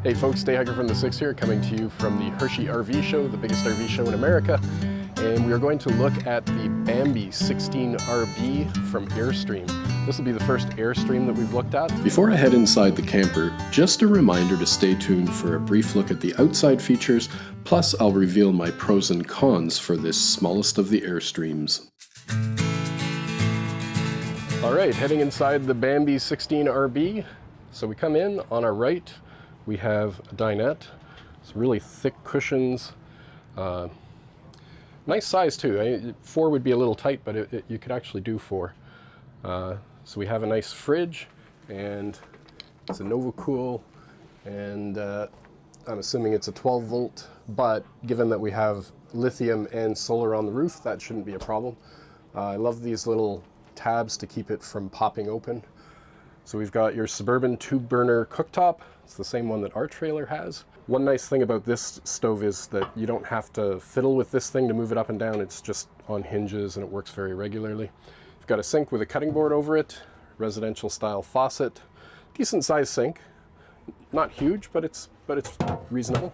Hey folks, Day Hiker from the 6 here, coming to you from the Hershey RV show, the biggest RV show in America. And we are going to look at the Bambi 16RB from Airstream. This will be the first Airstream that we've looked at. Before I head inside the camper, just a reminder to stay tuned for a brief look at the outside features, plus I'll reveal my pros and cons for this smallest of the Airstreams. Alright, heading inside the Bambi 16RB. So we come in, on our right we have a dinette. It's really thick cushions. Nice size too. 4 would be a little tight, but you could actually do 4. So we have a nice fridge, and it's a NovaCool, and I'm assuming it's a 12 volt, but given that we have lithium and solar on the roof, that shouldn't be a problem. I love these little tabs to keep it from popping open. So we've got your Suburban 2-burner cooktop. It's the same one that our trailer has. One nice thing about this stove is that you don't have to fiddle with this thing to move it up and down. It's just on hinges and it works very regularly. You've got a sink with a cutting board over it, residential style faucet, decent sized sink. Not huge, but it's reasonable.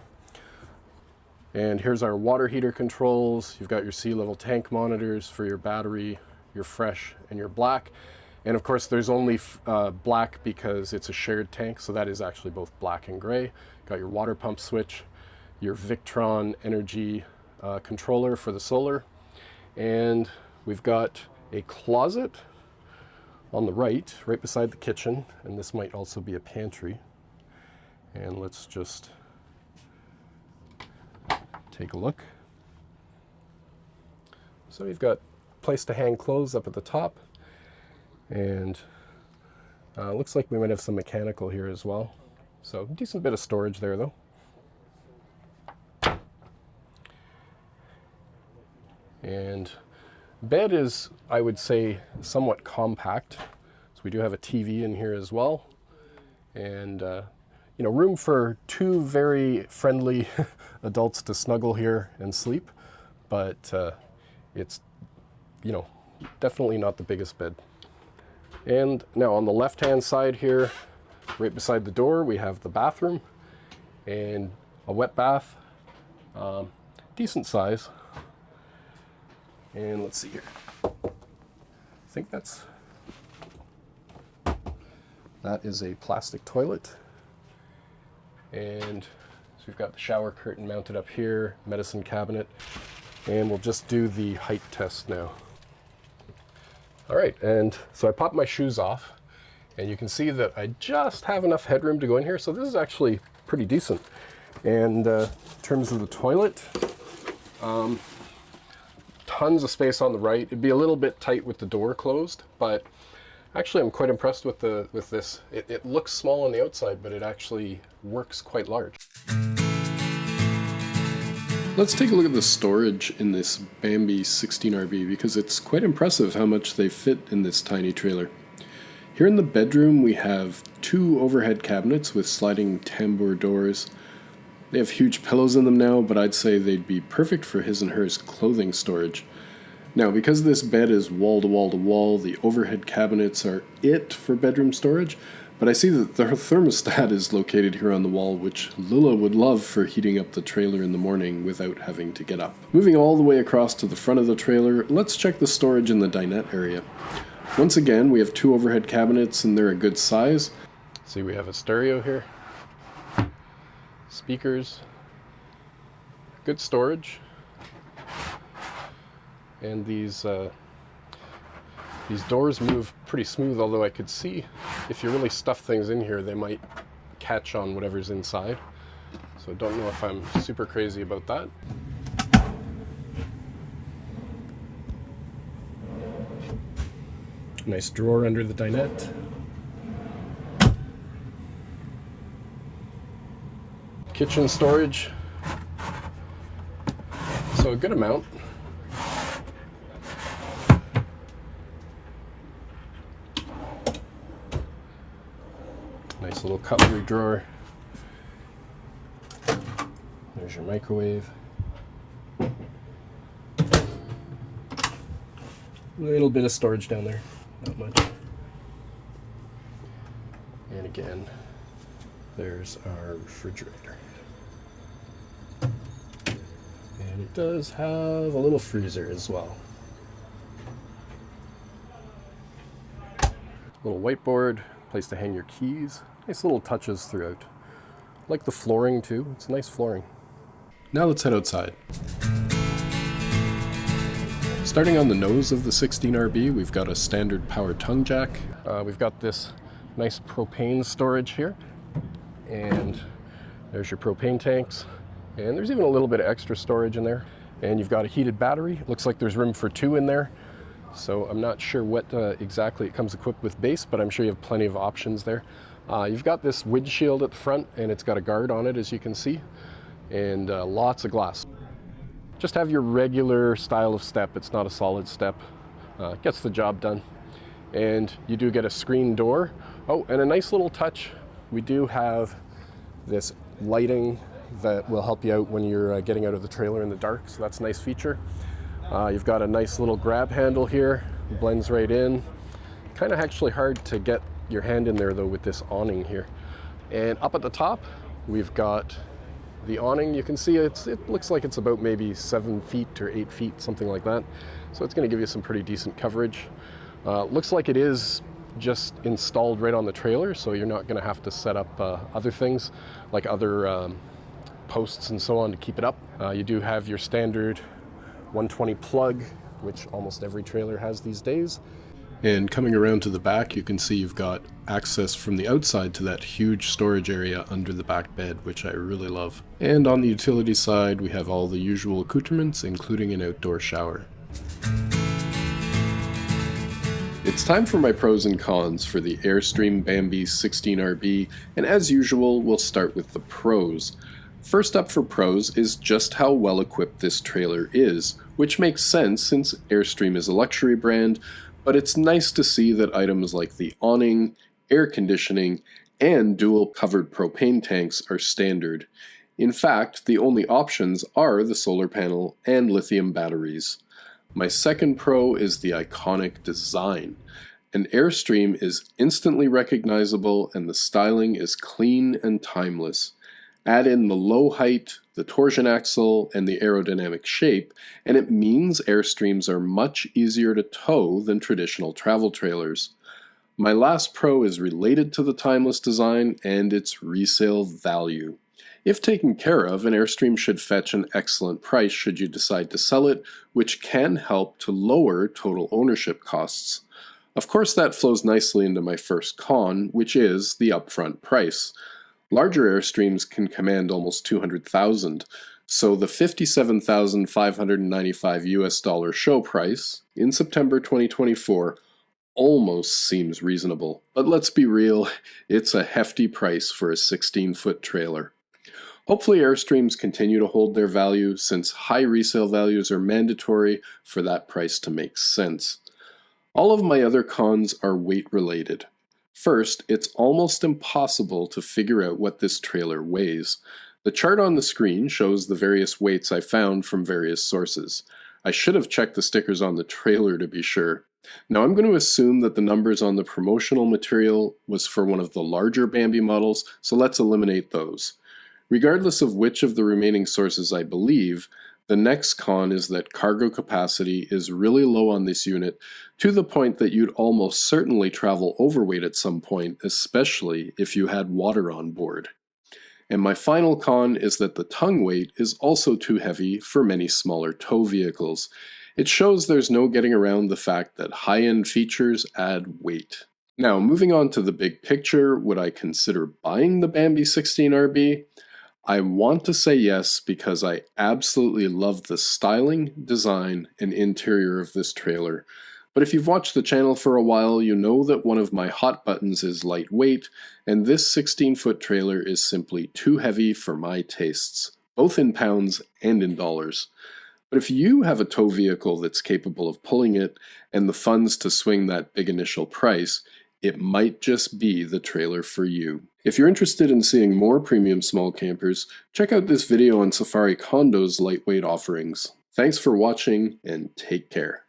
And here's our water heater controls. You've got your sea level tank monitors for your battery, your fresh, and your black. And of course there's only black because it's a shared tank, so that is actually both black and gray. Got your water pump switch, your Victron energy controller for the solar, and we've got a closet on the right beside the kitchen, and this might also be a pantry. And let's just take a look. So you've got a place to hang clothes up at the top. And looks like we might have some mechanical here as well. So decent bit of storage there though. And bed is, I would say, somewhat compact. So we do have a TV in here as well. And you know, room for 2 very friendly adults to snuggle here and sleep. But it's, you know, definitely not the biggest bed. And now on the left-hand side here, right beside the door, we have the bathroom and a wet bath, decent size. And let's see here. I think that is a plastic toilet. And so we've got the shower curtain mounted up here, medicine cabinet, and we'll just do the height test now. All right, and so I popped my shoes off, and you can see that I just have enough headroom to go in here, so this is actually pretty decent. And in terms of the toilet, tons of space on the right. It'd be a little bit tight with the door closed, but actually I'm quite impressed with this. It looks small on the outside, but it actually works quite large. Let's take a look at the storage in this Bambi 16RB because it's quite impressive how much they fit in this tiny trailer. Here in the bedroom we have 2 overhead cabinets with sliding tambour doors. They have huge pillows in them now, but I'd say they'd be perfect for his and hers clothing storage. Now, because this bed is wall to wall to wall, the overhead cabinets are it for bedroom storage. But I see that the thermostat is located here on the wall, which Lila would love for heating up the trailer in the morning without having to get up. Moving all the way across to the front of the trailer, let's check the storage in the dinette area. Once again, we have 2 overhead cabinets and they're a good size. See, we have a stereo here, speakers, good storage, and these doors move pretty smooth, although I could see if you really stuff things in here, they might catch on whatever's inside. So I don't know if I'm super crazy about that. Nice drawer under the dinette. Kitchen storage. So a good amount. Nice little cutlery drawer. There's your microwave. A little bit of storage down there, not much. And again, There's our refrigerator. And it does have a little freezer as well. Little whiteboard, place to hang your keys. Nice little touches throughout. Like the flooring too, it's nice flooring. Now let's head outside. Starting on the nose of the 16RB, we've got a standard power tongue jack. We've got this nice propane storage here. And there's your propane tanks. And there's even a little bit of extra storage in there. And you've got a heated battery. It looks like there's room for 2 in there. So I'm not sure what exactly it comes equipped with base, but I'm sure you have plenty of options there. You've got this windshield at the front, and it's got a guard on it, as you can see, and lots of glass. Just have your regular style of step. It's not a solid step. Gets the job done. And you do get a screen door. Oh, and a nice little touch. We do have this lighting that will help you out when you're getting out of the trailer in the dark, so that's a nice feature. You've got a nice little grab handle here. It blends right in. Kind of actually hard to get your hand in there though with this awning here. And up at the top, we've got the awning. You can see it looks like it's about maybe 7 feet or 8 feet, something like that. So it's going to give you some pretty decent coverage. Looks like it is just installed right on the trailer, so you're not going to have to set up other things like other posts and so on to keep it up. You do have your standard 120 plug, which almost every trailer has these days. And coming around to the back, you can see you've got access from the outside to that huge storage area under the back bed, which I really love. And on the utility side, we have all the usual accoutrements, including an outdoor shower. It's time for my pros and cons for the Airstream Bambi 16RB, and as usual, we'll start with the pros. First up for pros is just how well equipped this trailer is, which makes sense since Airstream is a luxury brand, but it's nice to see that items like the awning, air conditioning, and dual covered propane tanks are standard. In fact, the only options are the solar panel and lithium batteries. My second pro is the iconic design. An Airstream is instantly recognizable and the styling is clean and timeless. Add in the low height, the torsion axle, and the aerodynamic shape, and it means Airstreams are much easier to tow than traditional travel trailers. My last pro is related to the timeless design and its resale value. If taken care of, an Airstream should fetch an excellent price should you decide to sell it, which can help to lower total ownership costs. Of course, that flows nicely into my first con, which is the upfront price. Larger Airstreams can command almost $200,000, so the $57,595 US show price in September 2024 almost seems reasonable. But let's be real, it's a hefty price for a 16-foot trailer. Hopefully Airstreams continue to hold their value since high resale values are mandatory for that price to make sense. All of my other cons are weight related. First, it's almost impossible to figure out what this trailer weighs. The chart on the screen shows the various weights I found from various sources. I should have checked the stickers on the trailer to be sure. Now I'm going to assume that the numbers on the promotional material was for one of the larger Bambi models, so let's eliminate those. Regardless of which of the remaining sources I believe, the next con is that cargo capacity is really low on this unit, to the point that you'd almost certainly travel overweight at some point, especially if you had water on board. And my final con is that the tongue weight is also too heavy for many smaller tow vehicles. It shows there's no getting around the fact that high-end features add weight. Now, moving on to the big picture, would I consider buying the Bambi 16RB? I want to say yes because I absolutely love the styling, design, and interior of this trailer. But if you've watched the channel for a while, you know that one of my hot buttons is lightweight, and this 16-foot trailer is simply too heavy for my tastes, both in pounds and in dollars. But if you have a tow vehicle that's capable of pulling it, and the funds to swing that big initial price, it might just be the trailer for you. If you're interested in seeing more premium small campers, check out this video on Safari Condo's lightweight offerings. Thanks for watching, and take care.